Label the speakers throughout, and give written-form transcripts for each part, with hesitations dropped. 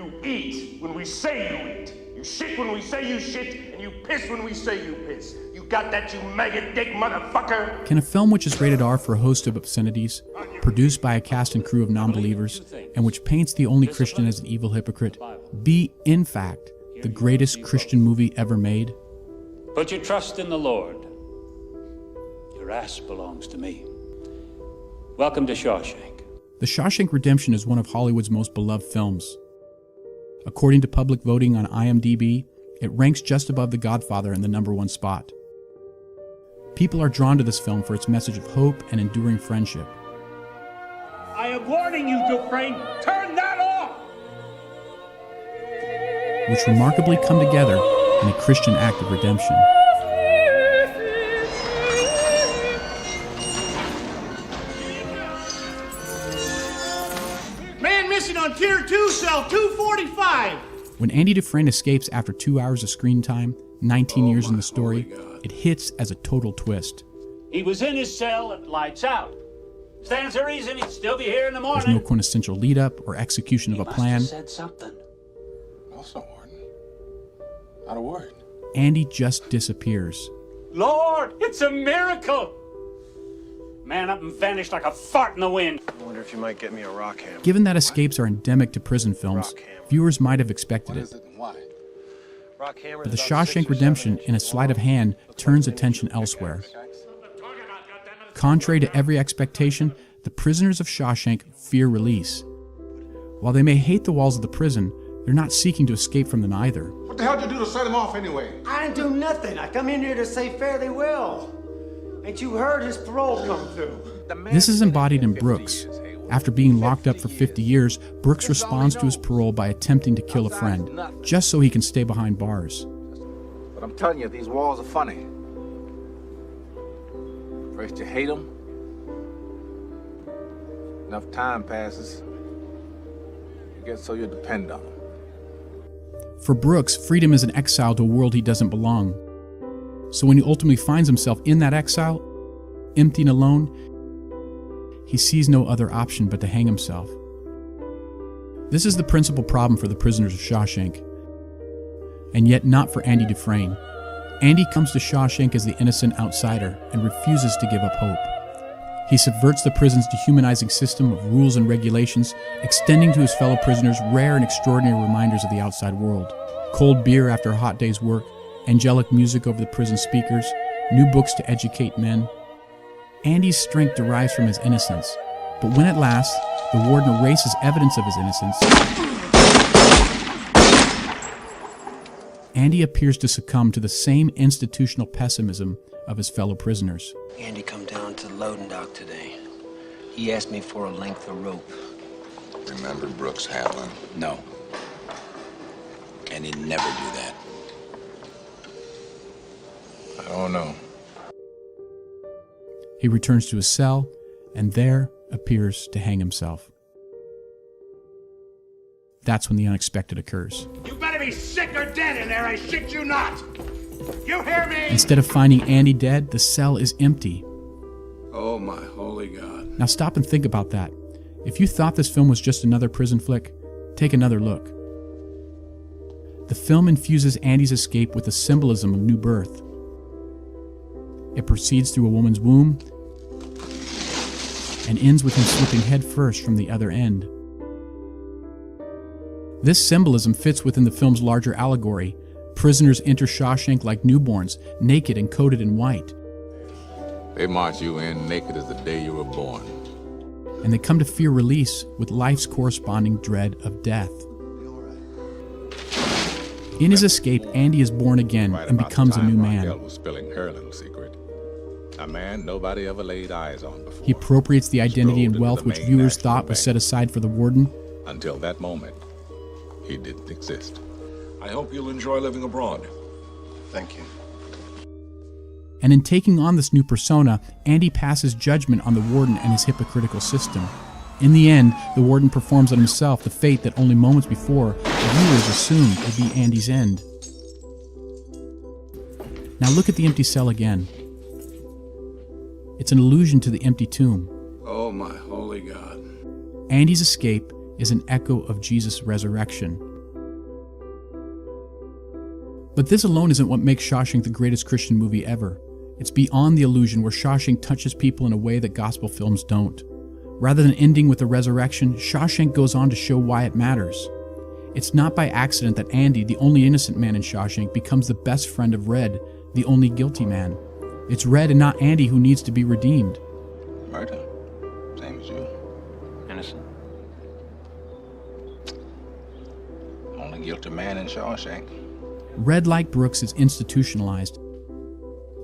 Speaker 1: You eat when we say you eat. You shit when we say you shit, and you piss when we say you piss. You got that, you maggot dick motherfucker?
Speaker 2: Can a film which is rated R for a host of obscenities, produced by a cast and crew of non-believers, and which paints the only Christian as an evil hypocrite, be, in fact, the greatest Christian movie ever made?
Speaker 3: Put your trust in the Lord. Your ass belongs to me. Welcome to Shawshank.
Speaker 2: The Shawshank Redemption is one of Hollywood's most beloved films. According to public voting on IMDb, it ranks just above The Godfather in the #1 spot. People are drawn to this film for its message of hope and enduring friendship.
Speaker 3: I am warning you, Dufresne, turn that off!
Speaker 2: Which remarkably come together in a Christian act of redemption.
Speaker 4: Man missing on Tier 2, cell 245.
Speaker 2: When Andy Dufresne escapes after 2 hours of screen time, 19 years in the story, it hits as a total twist.
Speaker 3: He was in his cell at lights out. Stands to reason he'd still be here in the morning.
Speaker 2: There's no quintessential lead-up or execution of a plan.
Speaker 3: Must have said something.
Speaker 1: Also, Warden. Not a word.
Speaker 2: Andy just disappears.
Speaker 3: Lord, it's a miracle! Man up and vanished like a fart in the wind.
Speaker 5: I wonder if you might get me a rock hammer.
Speaker 2: Given that escapes are endemic to prison films, viewers might have expected it.
Speaker 1: Why?
Speaker 5: Rock hammer.
Speaker 2: But The Shawshank Redemption, in a sleight of hand, turns attention elsewhere. Contrary to every expectation, the prisoners of Shawshank fear release. While they may hate the walls of the prison, they're not seeking to escape from them either.
Speaker 1: What the hell did you do to set him off anyway?
Speaker 4: I didn't do nothing. I come in here to say fare thee well. Ain't you heard his parole come through?
Speaker 2: This is embodied in Brooks. After being locked up for 50 years, Brooks responds to his parole by attempting to kill a friend, just so he can stay behind bars.
Speaker 6: But I'm telling you, these walls are funny. First you hate them. Enough time passes, you get so you depend on them.
Speaker 2: For Brooks, freedom is an exile to a world he doesn't belong. So when he ultimately finds himself in that exile, empty and alone, he sees no other option but to hang himself. This is the principal problem for the prisoners of Shawshank, and yet not for Andy Dufresne. Andy comes to Shawshank as the innocent outsider and refuses to give up hope. He subverts the prison's dehumanizing system of rules and regulations, extending to his fellow prisoners rare and extraordinary reminders of the outside world. Cold beer after a hot day's work, angelic music over the prison speakers, new books to educate men. Andy's strength derives from his innocence, but when at last the warden erases evidence of his innocence, Andy appears to succumb to the same institutional pessimism of his fellow prisoners.
Speaker 7: Andy come down to the loading dock today. He asked me for a length of rope.
Speaker 8: Remember Brooks Havlin? No. And he'd never do that.
Speaker 1: I don't know.
Speaker 2: He returns to his cell, and there appears to hang himself. That's when the unexpected occurs.
Speaker 4: You better be sick or dead in there, I shit you not. You hear me?
Speaker 2: Instead of finding Andy dead, the cell is empty.
Speaker 1: Oh my holy God.
Speaker 2: Now stop and think about that. If you thought this film was just another prison flick, take another look. The film infuses Andy's escape with the symbolism of new birth. It proceeds through a woman's womb and ends with him slipping headfirst from the other end. This symbolism fits within the film's larger allegory. Prisoners enter Shawshank like newborns, naked and coated in white.
Speaker 1: They march you in naked as the day you were born.
Speaker 2: And they come to fear release with life's corresponding dread of death. In his escape, Andy is born again and becomes a new man.
Speaker 1: Was spilling Hurlin's secret. A man nobody ever laid eyes on before.
Speaker 2: He appropriates the identity and wealth which viewers thought was set aside for the warden.
Speaker 1: Until that moment, he didn't exist.
Speaker 8: I hope you'll enjoy living abroad.
Speaker 5: Thank you.
Speaker 2: And in taking on this new persona, Andy passes judgment on the warden and his hypocritical system. In the end, the warden performs on himself the fate that only moments before the viewers assumed would be Andy's end. Now look at the empty cell again. It's an allusion to the empty tomb.
Speaker 1: Oh my holy God.
Speaker 2: Andy's escape is an echo of Jesus' resurrection. But this alone isn't what makes Shawshank the greatest Christian movie ever. It's beyond the illusion where Shawshank touches people in a way that gospel films don't. Rather than ending with a resurrection, Shawshank goes on to show why it matters. It's not by accident that Andy, the only innocent man in Shawshank, becomes the best friend of Red, the only guilty man. It's Red and not Andy who needs to be redeemed.
Speaker 8: Murder. Same as you.
Speaker 7: Innocent.
Speaker 8: Only guilty man in Shawshank.
Speaker 2: Red, like Brooks, is institutionalized.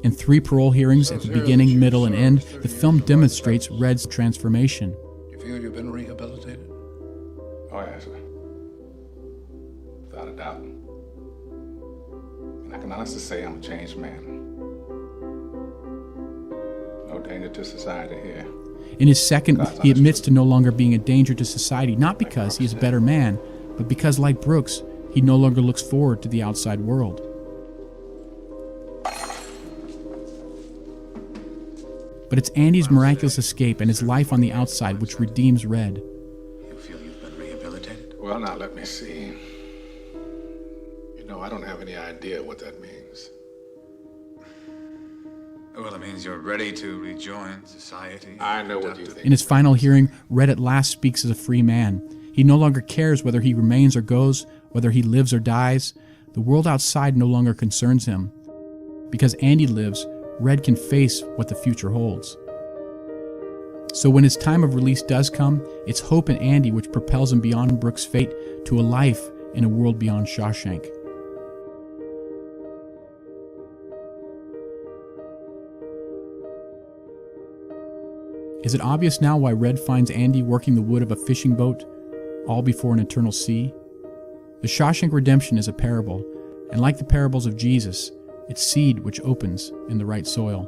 Speaker 2: In 3 parole hearings at the beginning, middle, and end, the film demonstrates Red's transformation.
Speaker 9: You feel you've been rehabilitated?
Speaker 6: Oh, yes, sir. Without a doubt. And I can honestly say I'm a changed man. No danger to society here.
Speaker 2: In his second, he admits to no longer being a danger to society, not because he is a better man, but because, like Brooks, he no longer looks forward to the outside world. But it's Andy's miraculous escape and his life on the outside which redeems Red.
Speaker 9: You feel you've been rehabilitated?
Speaker 6: Well, now let me see. You know, I don't have any idea what that means.
Speaker 9: Well, it means you're ready to rejoin society.
Speaker 6: I know what you think.
Speaker 2: In his final hearing, Red at last speaks as a free man. He no longer cares whether he remains or goes, whether he lives or dies. The world outside no longer concerns him. Because Andy lives, Red can face what the future holds. So when his time of release does come, it's hope in Andy which propels him beyond Brooks' fate to a life in a world beyond Shawshank. Is it obvious now why Red finds Andy working the wood of a fishing boat, all before an eternal sea? The Shawshank Redemption is a parable, and like the parables of Jesus, it's seed which opens in the right soil.